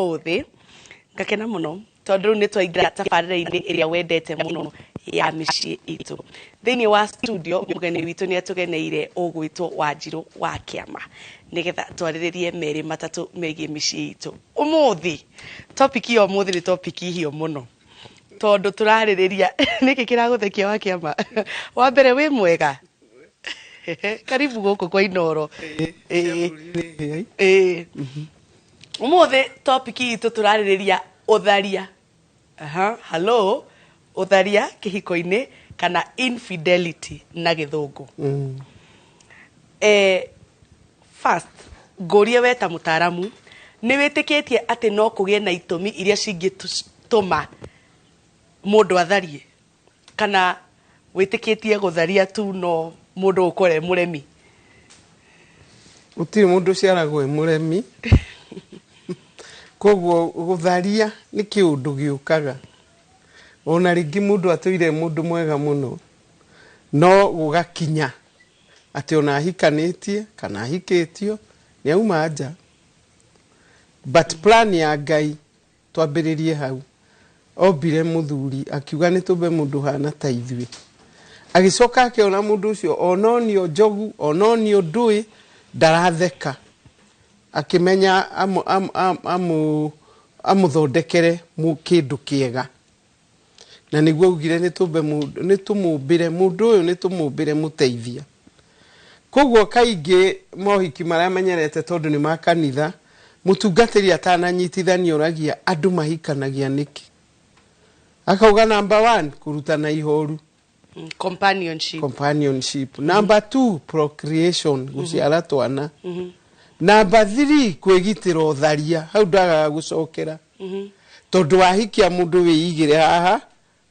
Ũthĩ ngakena muno tondu ni twaingira tabarĩra-inĩ ĩrĩa wendete muno ya mĩciĩ itũ. Thĩinĩ wa studio mugeni witũ ni atugeneire ũgwĩtwo Wanjirũ wa Kĩama nigetha twarĩrĩrie merĩ matatũ megiĩ mĩciĩ itũ. Ũmũthĩ topic ya ũmũthĩ ni topic hiũ muno tondu turarĩrĩria nĩkĩ kĩragũthekia wa Kĩama. Wa mbere wĩ mwega? Karibu gũkũ kwa Inoro. Ũmũthĩ topic itũ turarĩrĩria Ũtharia. Hello, Ũtharia kĩhiko-inĩ kana infidelity na gĩthũngũ. First, ngũrie we ta mũtaaramu, nĩ wĩtĩkĩtie atĩ no kũgĩe na itũmi iria cingĩtũma mũndũ atharie, kana wĩtĩkĩtie gũtharia tu no mũndũ ũkore mũremi? Gũtirĩ mũndũ ciaragwo mũremi. Koguo gũtharia nĩ kĩũndũ gĩũkaga. Ona rĩngĩ mũndũ atũire mũndũ mwega mũno, no gũgakinya atĩ ona ahikanĩtie kana ahikĩtio nĩ auma nja. But plan ya Ngai twambĩrĩrie hau. Ombire mũthuri akiuga nĩ tũmbe mũndũ hana ta ithuĩ. Agĩcoka akĩona mũndũ ũcio ononio njogu, ononio ndũĩ, ndaratheka. Akimenya amũthondekere kĩndũ kĩega. Na nĩguo augire nĩ tũmũmbĩre mũndũ ũyũ, nĩ tũmũmbĩre mũteithia. Koguo kaingĩ mohiki marĩa menyerete tondu nĩ ma kanitha, mũtungatĩri atananyitithania oragia andũ mahikanagia nĩkĩ. Akauga number 1 kũrutana ihoru, companionship. Number 2 procreation, gũciara twana. Number 3 kwĩgitĩra ũtharia. Hau ndagaga gũcokera. Tondu wahikia mũndũ wĩigĩre haha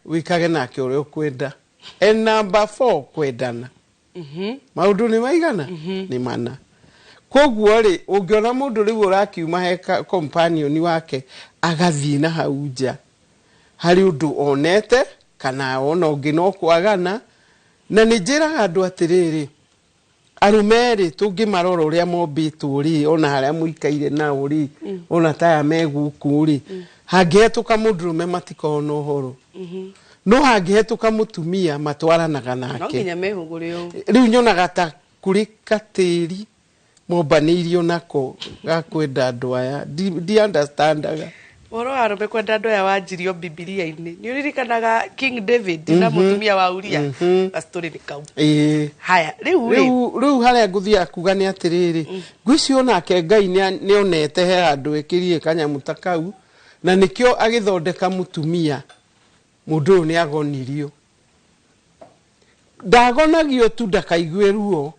wĩkage nake ũrĩa ũkwenda. And number 4 kwendana. Maũndũ nĩ maigana? Nĩ mana. Koguo rĩ, ũngĩona mũndũ rĩu ũrakiuma he companion wake agathiĩ na hau nja, harĩ ũndũ onete kana ona ũngĩ no kwagana. Na nĩ njĩraga andũ atĩrĩrĩ, arume rĩ, tũngĩmarora ũrĩa mombĩtwo rĩ, ona harĩa mũikaire nao rĩ, ona taya megũkũ rĩ, hangĩhetũka mũndũrũme matikona ũhoro. No hangĩhetũka mũtumia matwaranaga nake. No nginya mehũgũre ũũ. Rĩu nyonaga ta kũrĩ katĩri mombanĩirio nako ga kwenda andũ aya. Di understandaga. Ũhoro wa arũme kwenda andũ aya wanjirio Bibilia-inĩ. Nĩ ũririkanaga King David na mũtumia wa Uria? Gastori nĩ kau. Haya, rĩu harĩa ngũthiĩ kuga nĩ atĩrĩrĩ, ngwĩciria onake Ngai nĩ onete he andũ ekĩrie kanyamũ ta kau, na nĩkĩo agĩthondeka mũtumia. Mũndũ ũyũ nĩ agonirio. Ndagonagio tu ndakaigue ruo,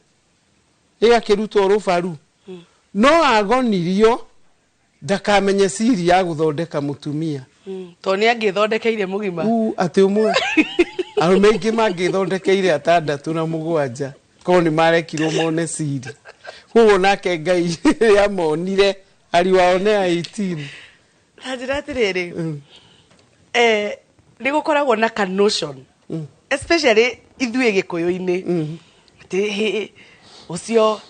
ĩgakĩrutwo rũbaru. No agonirio ndakamenye siri ya gũthondeka mũtumia. To nĩ angĩthondekeire mũgima. Atĩ ũmwe arũme aingĩ mangĩthondekeire 6 na 7 korwo nĩ marekirwo mone siri. Koguo nake Ngai rĩrĩa monire ari wao nĩ 18. Na njĩra atĩrĩrĩ, nĩ gũkoragwo na ka notion, especially ithuĩ Gĩkũyũ-inĩ, atĩ ũcio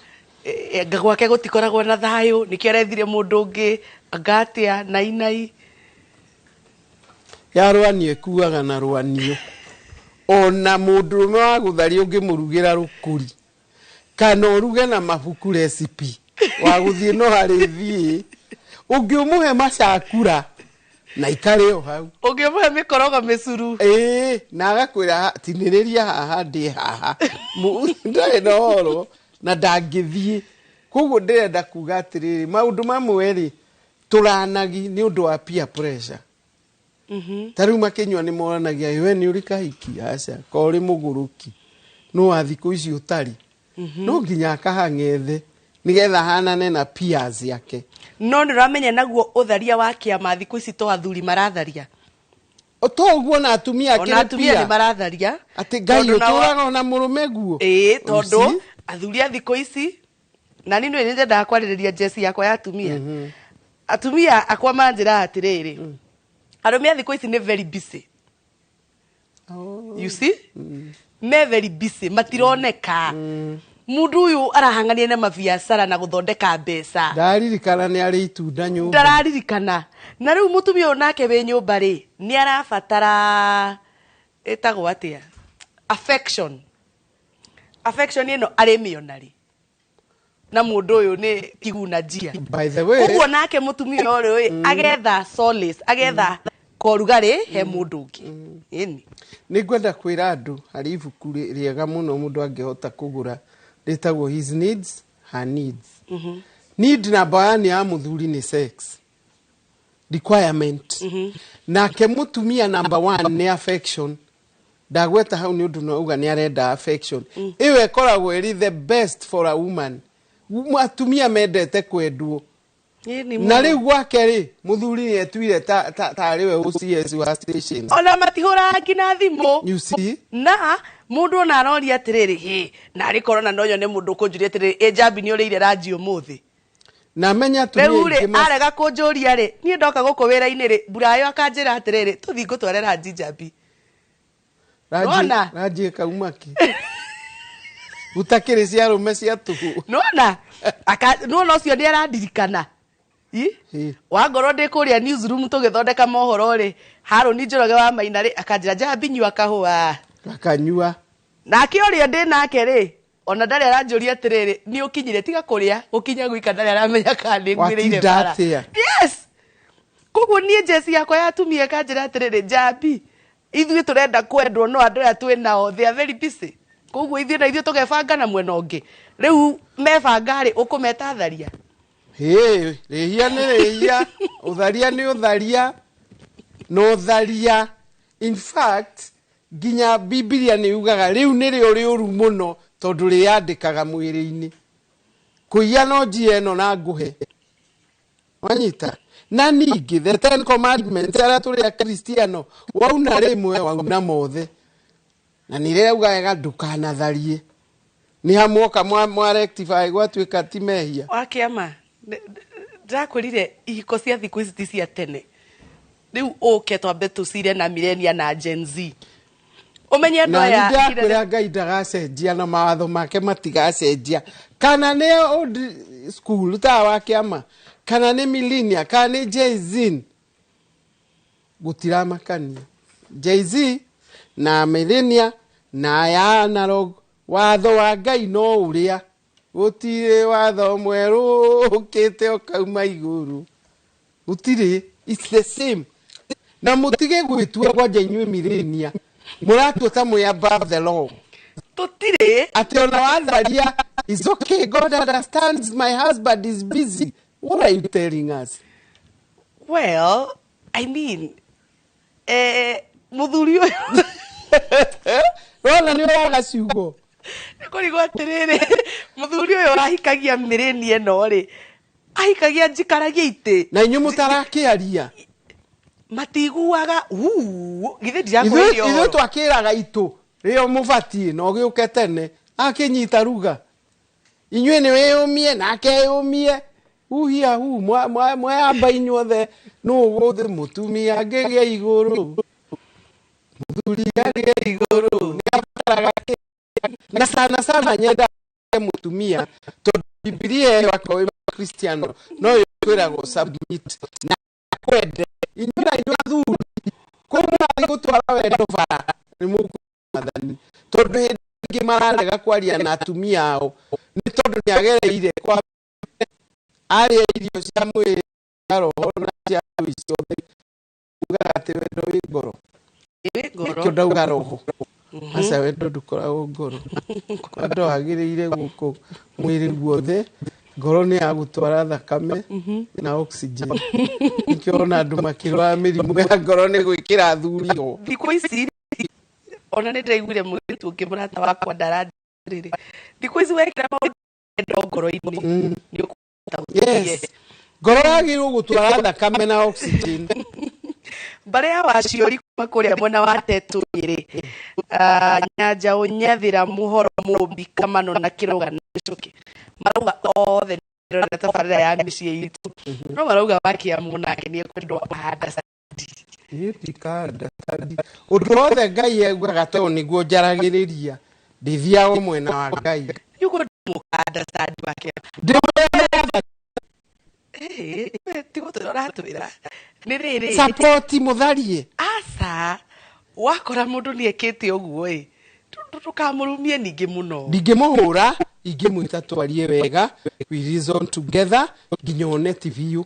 gwake gũtikoragwo na thayũ, nĩkĩo arethire mũndũ ũngĩ angatĩa nainai. Yarwanio ĩkuaga na rwanio. Ona mũndũrũme wa gũtharia ũngĩmũrugĩra rũkũri kana ũruge na mabuku recipe wa gũthiĩ no harĩ thiĩ, ũngĩũmũhe macakura na ikare o hau, ũngĩũmũhe mĩkorogo mĩcuru na agakwĩra tinĩrĩria haha ndĩ haha ndarĩ na ũhoro na ndangĩthiĩ. Koguo ndĩrenda kuga atĩrĩrĩ, maũndũ mamwe rĩ tũranagi nĩ ũndũ wa peer pressure. Ta rĩu makĩnyua nĩ moranagia we nĩ ũrĩ kahiki, aca ko ũrĩ mũgũrũki, no wa thikũ ici ũtarĩ. No nginya akahang'ethe nigetha hanane na peers yake. No nĩ ũramenya naguo Ũtharia wa Kĩama thikũ ici to athuri maratharia. To ũguo na atumia akĩrĩ ona atumia nĩ maratharia. Atĩ Ngai ũtũraga ona mũrũme guo. Tondũ athuri a thikũ ici, na niĩ nĩ nyendaga kwarĩrĩria jesi yakwa ya atumia. Atumia akwa manjĩra atĩrĩrĩ, arũme a thikũ ici nĩ very busy. You see? Me very busy, matironeka. mundu uyu arahangania na mabiacara na guthondeka mbeca ndaririkana ni ari itunda nyumba ndararirikana na riu mutumia uyu nake we nyumba ri ni arabatara etagwo atia affection ino ari mionari na mundu uyu ni kiguna njia by the way uguo nake mutumia uyu agetha solace agetha korugari he mundu ungi ini ni ngwenda kwira andu hari ibuku riega muno mundu angehota kugura ritagwo his needs her needs need number 1 ya muthuri ni sex requirement nake mutumia number 1 ni affection ndagweta hau ni undu no uga ni arenda affection iwe koragwo iri the best for a woman mutumia mendete kwendwo na riu gwake ri muthuri ni etwire ta riwe ucs wa station ona matihura ngina thimu you see na mundu na arori atiriri he na ari korona noyo ne mundu kunjuri atiriri ejambi ni urire ranji umuthi na menya tu ni arega kunjuria ri ni ndoka guku wira-ini ri burayo akanjira atiriri tuthi ngutware ranji jambi ranji kaumaki utakiri cia rume cia tuhu nona nona ucio ni arandirikana wangorwo ndi kuria newsroom tugithondeka mohoro ri haro ni njoroge wa maina ri akanjira jambi nyua kahua akanyua na akioria ndi nake ri ona ndari aranjuria atiriri ni ukinyire tiga kuria ukinya gwika ndari aramenya kandi ngwiriire bara yes koguo nie jesi yakwa yatumie kanjira atiriri jambi ithuĩ turenda kwendwo no andu aya twinao they are very busy koguo ithuĩ na ithuĩ tugebanga na mwena ũngĩ riu mebanga ri ukumeta Tharia rihia ni rihia Ũtharia ni Ũtharia no Ũtharia in fact ginya Biblia ni yugaga riu ni ri uri uru muno tondu riyandikaga mwiri-ini kuiya no njie no na nguhe wanyita na ningi the 10 commandments ara turi a Kristiano wauna rimwe wauna mothe na nireuga wega ndukanatharie ni hamuoka mwa rectify gwatuika ti mehia wakiama ndakurire ihiko cia thiku ici cia tene riu uke twambe tucire na millennial na Gen Z umenye ndo ya ndakwira Ngai ndagacenjia na mawatho make matigacenjia kana ni old school ta wakiama kana ni millennial kana ni Jay-Z gutiramakania Jay-Z na millennial na ya analog watho wa Ngai no uria gutire watho mweru ukite okauma iguru gutire it's the same na mutige gwitua kwa jenywe millennial muratu ta mwe above the law tutire ati ona watharia is okay God understands my husband is busy what are you telling us well I mean muthuri uyu wala ni waga ciugo nikurigwa atiriri muthuri uyu ahikagia mireni eno ri ahikagia njikaragia ite na inyu mutarakiaria matiguaga githe ndirakwirio ithu twakiraga itu rio mubatie no giuke tene akinyita ruga inywe ni weyumie nake yumie uhia mwa amba inyuothe no guthe mutumia ngegia iguru muthuri ngegia iguru ni abaraga na sana nyenda mutumia to Biblia yako Kristiano no yokwiragwo submit na kwende inyura thuri kuma gutwara wendo bara ni mukumathani tondu hindi mararega kwaria na atumia ao ni tondu ni agereire kwa aria irio cia mwiri roho na cia ciothe ugaga ati wendo wi ngoro kio ndauga roho asa wendo ndukoragwo ngoro ando agiriire guku mwiri guothe ngoro ni agutwara thakame na oxygen nikio na andu makirwa mirimu ya ngoro ni gwikira thuriho thikũ ici ona nĩ ndaiguire mũirĩtu ũngĩ mũrata wakwa ndaranjĩrĩire thikũ ici wekĩra maũndũ ngoro-inĩ nĩ ũkũhota gũteithia ngoro yagĩrĩirwo gũtwara thakame na oxygen mbarĩ ya waciori kuma kũrĩa mwena wa Tetũ Nyĩrĩ Nyanja Ũnyathĩra Mũhoro Mũmbi Kamano na Kĩrũga na Gĩcũkĩ marauga othe nĩrona tabarĩra ya mĩciĩ itũ no marauga wakiamũ nake nĩ ekwendwo ahanda itikada undu wothe Ngai eguaga to niguo njaragĩrĩria ndithiaga mwena wa Ngai understand wake tigo turatwira ni riri support Mũtharie asa wakora mundu ni ekete uguo tukamurumie ningi muno ndingĩmũhũra ingĩmwĩta twarie wega we reason together nginya one TV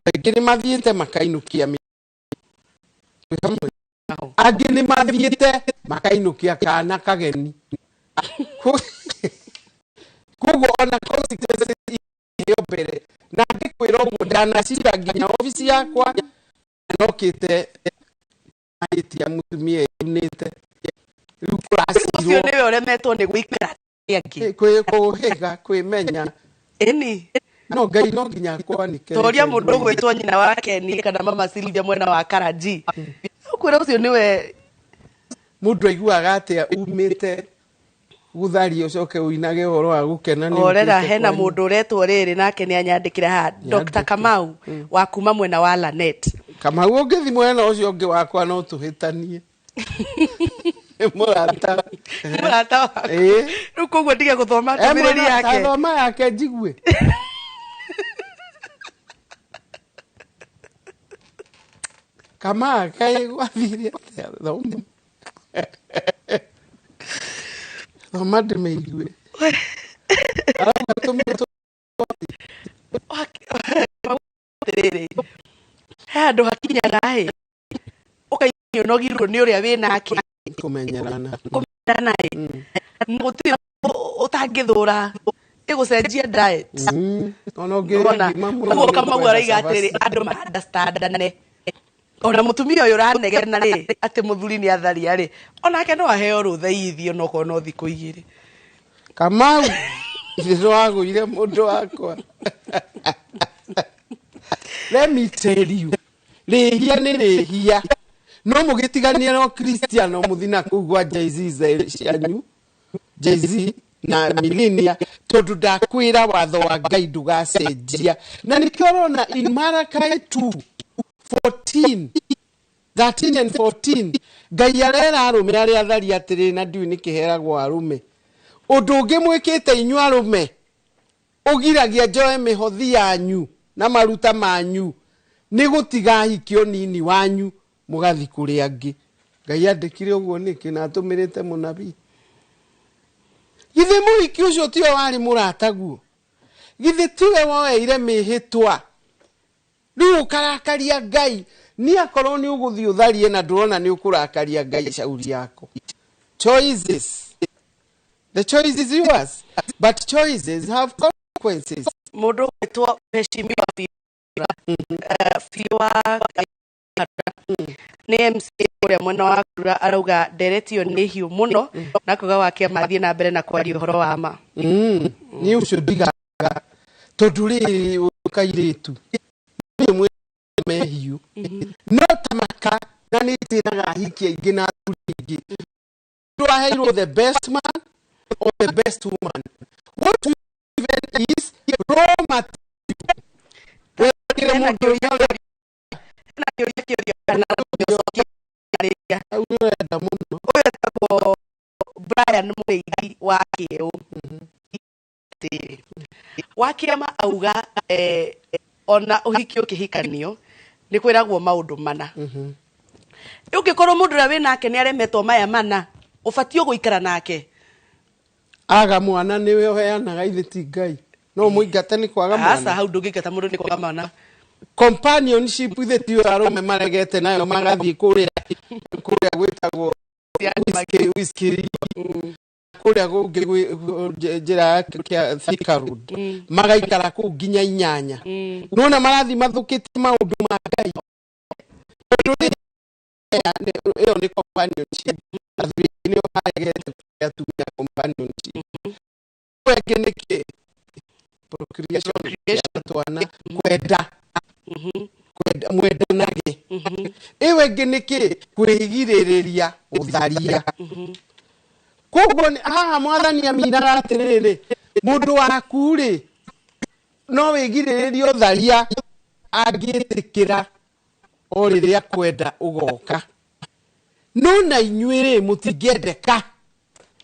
angĩ nĩ mathiĩte makainukia angĩ nĩ mathiĩte makainukia kana kageni koguo ona consequences iyo mbere na ngĩkwĩra ũguo ndanacira nginya office yakwa nokĩte aitia mũtumia yunĩte rĩu kũracirwo nĩwe ũremetwo nĩ gũikara angĩ kwĩhĩga kwĩmenya ĩni no Ngai no nginya kwanike toria mũndũ gwĩtwo nyina wake ni kana mama Silvia mwena wa Karaji ũkwĩra ũcio nĩwe mũndũ aiguaga atĩa umĩte gũtharia ũcoke ũinage ũhoro wa gũkena nĩ orera hena mũndũ ũretwo rĩrĩ nake nĩ anyandĩkĩre ha Dr. Kamau wa kuma mwena wa Lanet Kamau ũngĩthi mwena ũcio ũngĩ wakwa no tũhĩtanie mũrata rĩu koguo ndige gũthoma ndũmĩrĩri yake thoma yake njigue kama kaĩ gwathire thoma thoma ndĩmĩigue handũ hakinyaga ũkaigua ũnogirwo nĩ ũrĩa wĩ nake kũmenyerana gũtirĩ ũtangĩthũra ĩgũcenjia diet ũguo Kamau araiga atĩrĩ andũ ma-understandane ona mũtumia ũyũ ũranegena rĩ atĩ mũthuri nĩ atharia rĩ onake no aheo rũtha ithio no korwo no thikũ igĩrĩ Kamau nĩwagũire mũndũ wakwa let me tell you rĩhia nĩ rĩhia no mũgĩtigania no Cristiano mũthina kũgwa Jay-Z cianyu Jay-Z na Millennia tondũ ndakwĩra watho wa Ngai ndũgacenjia na nĩkĩo ũrona in Malachi 2:14 13 and 14 Ngai arera arũme arĩa athari atĩrĩ na ndiũ nĩ kĩheragwo arũme ũndũ ũngĩ mwĩkĩte inyuĩ arũme ũgiragia njoe mĩhothi yanyu na maruta manyu nĩ gũtiga hikio nini wanyu mũgathi kũrĩ angĩ Ngai andĩkire ũguo nĩkĩ na atũmĩrĩte mũnabii githĩ mũhiki ũcio tiwe warĩ mũrataguo githĩ tiwe woeire mĩhĩtwa rĩu ũkarakaria Ngai ni akorwo nĩ ũgũthiĩ ũtharie na ndũrona nĩ ũkũrakaria Ngai shauri yako choices the choice is yours but choices have consequences mũndũ gwĩtwo Heshimiwa Fiwa nĩ MC ũrĩa mwena wa Kura arauga nderetio nĩ hiũ mũno na kuga wake mathiĩ na mbere na kwaria ũhoro wa ma nĩ ũcio ndigaga tondũ rĩrĩ ũkairĩtu nĩ mehiũ no tamaka na nĩ tĩraga hiki aingĩ na athuri aingĩ ndwaheirwo the best man or the best woman what you even is raw material wekire mũndũ urenda muno ũyũ Brian Mũrĩithi wa Kĩeũ wa Kĩama auga ona ũhiki ũkĩhikanio nĩ kwĩragwo maũndũ mana ũngĩkorwo mũndũ ũrĩa wĩ nake nĩ aremetwo maya mana ũbatiĩ gũikara nake aga mwana nĩwe ũheanaga ithe ti Ngai no mũingate nĩ kwaga mwana asa hau ndũngĩingata mũndũ nĩ kwaga mwana companionship ithe ti arũme maregete nayo magathiĩ kũrĩa gwĩtagwo whisky kũrĩa gũngĩ njĩra ya Thika Road magaikara kũu nginya 8 nona marathi mathũkĩtie maũndũ ma Ngai ĩyo nĩ companionship athuri nĩo maregete atumia companionship wengĩ nĩkĩ procreation twana kwenda mwendanage iwe ngĩ nĩkĩ kwĩgirĩrĩria ũtharia koguo haha mwathani amiraga atĩrĩrĩ mũndũ waku rĩ no wĩgirĩrĩrie ũtharia angĩtĩkĩra o rĩrĩa kwenda ũgoka no na inyuĩ rĩ mũtingĩendeka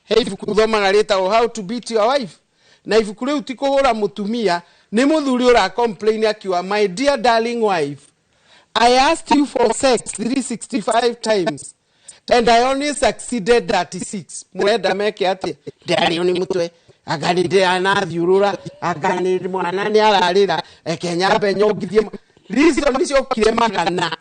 he ibuku thomaga rĩtagwo How to Beat Your Wife, na ibuku rĩu ti kũhũra mũtumia, nĩ mũthuri ũra complain akiwa, my dear darling wife, I asked you for sex 365 times and I only succeeded 36. Mwenda meke ati ndari oni mutwe aganide anathiurura aganide mwana ni ararira ekenyambe nyongithie reason nicio kire magana.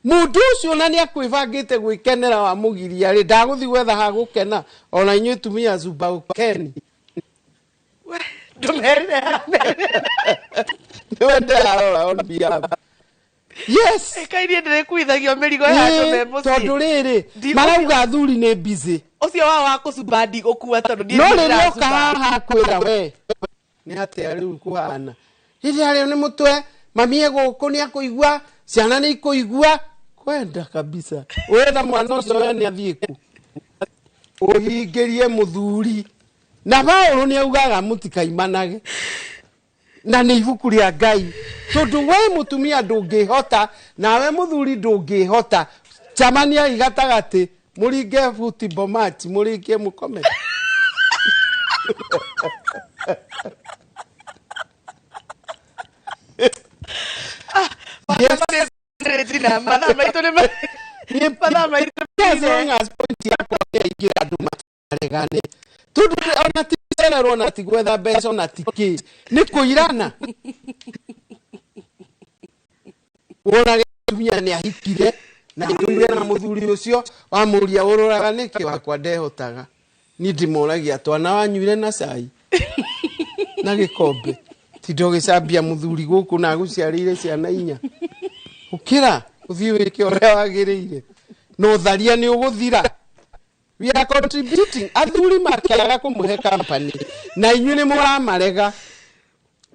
Mundu ucio na ni akwivangite gwikenera wa mugiria ri ndaguthi gwetha ha gukena ona inyu tumia zuba ukeni ndumerire wende arora on behalf. Yes. Ekairie ndĩrĩkuithagio mĩrigo ya andũ me mũciĩ. Tondũ rĩrĩ marauga athuri nĩ busy. Ũcio wa kũcumba ndigũkua tondũ ndiĩ. No rĩrĩa oka haha kwĩra we nĩ atĩa rĩu kũhana. Rĩrĩa rĩu nĩ mũtwe mamie gũkũ nĩ akũigua ciana nĩ ikũigua kwenda kabisa. Wenda mwana ũcio we nĩ athiĩ ku. Ũhingĩrie mũthuri. Na Paũlũ nĩ augaga mũtikaimanage. Na nĩ ibuku rĩa Ngai. Tondu we mutumia ndũngĩhota nawe muthuri ndũngĩhota chamania igatagati muringe football match muringe mukome. Ona ti gwetha mbeca ona ti kĩ nĩ kũirana. Wona gĩtumia nĩ ahikire na ituire na mũthuri ũcio wa mũria ũrũraga nĩkĩ wakwa ndehotaga ni ndĩmũragia twana wanyuire na cai na gĩkombe ti ndũgĩcambia mũthuri gũkũ na gũciarĩire ciana inya ũkĩra ũthiĩ wĩke ũrĩa wagĩrĩire no Ũtharia nĩ ũgũthira. We are contributing. Athuri makĩaga kũmũhe company na inyuĩ nĩ mũramarega.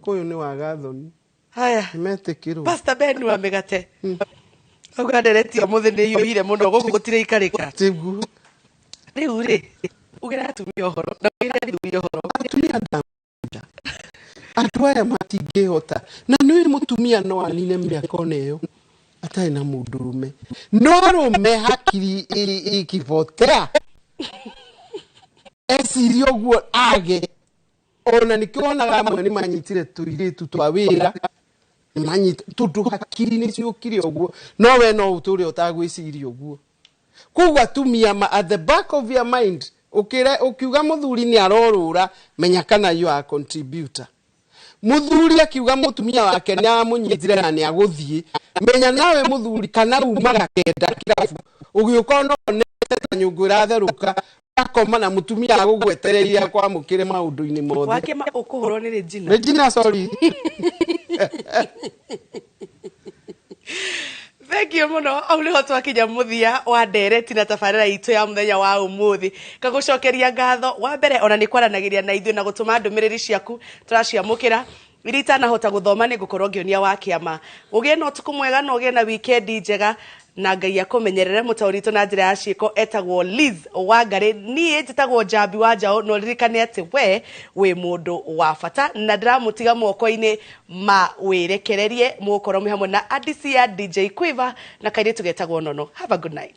Kũyũ nĩ wagathoni. Haya. Metĩkĩrwo. Pastor Ben wa mĩgate. Auga nderetio mũthĩ nĩ iyũire mũno gũkũ gũtirĩ ikarĩka. Tiguo. Rĩu rĩ ugĩra atumia ũhoro na ugĩra athuri ũhoro. Atumia ndamwenda. Andũ aya matingĩhota na nĩ mũtumia no anine mĩaka ĩyo atarĩ na mũndũrũme. No arũme hakiri ikipotea. Esirio guo age ona nikiona amwe ni manyitire tuiritu twa wira manyita tundu hakiri ni ciukire uguo no we no uturi utagwiciria uguo kugwa tumia ma at the back of your mind ukiuga muthuri ni arorura menya kana you are contributor. Muthuri akiuga mutumia wake ni amunyitire na ni aguthie menya nawe muthuri kana umaga kenda kirafu ugiuka no nete nyungu iratheruka akoma na mutumia agugwetereria kwa mukire maundu-ini mothe wake ukuhurwo ni Regina. Regina, sorry. Thank you muno. Au niho twakinya muthia wa ndereti na tabarĩra itũ ya muthenya wa umuthi. Kagucokeria ngatho wa mbere ona ni kwaranagiria na ithuĩ na gutuma ndũmĩrĩri ciaku tũraciamũkĩra. Irita na hota guthoma ni ngukorwo ngionia wa kĩama. Ũgĩe na ũtukũ mwega na ũgĩe na weekend njega na Ngai akũmenyerere mũtaũritũ na njĩra ya ciĩko etagwo Liz Wangari niĩ njĩtagwo Njambi wa Njaũ no ririkane atĩ we wĩ mũndũ wa bata na ndiramũtiga moko-inĩ ma wĩrekererie mũkorwo hamwe na adisi ya DJ Quiver na kairĩtu getagwo Nono. Have a good night.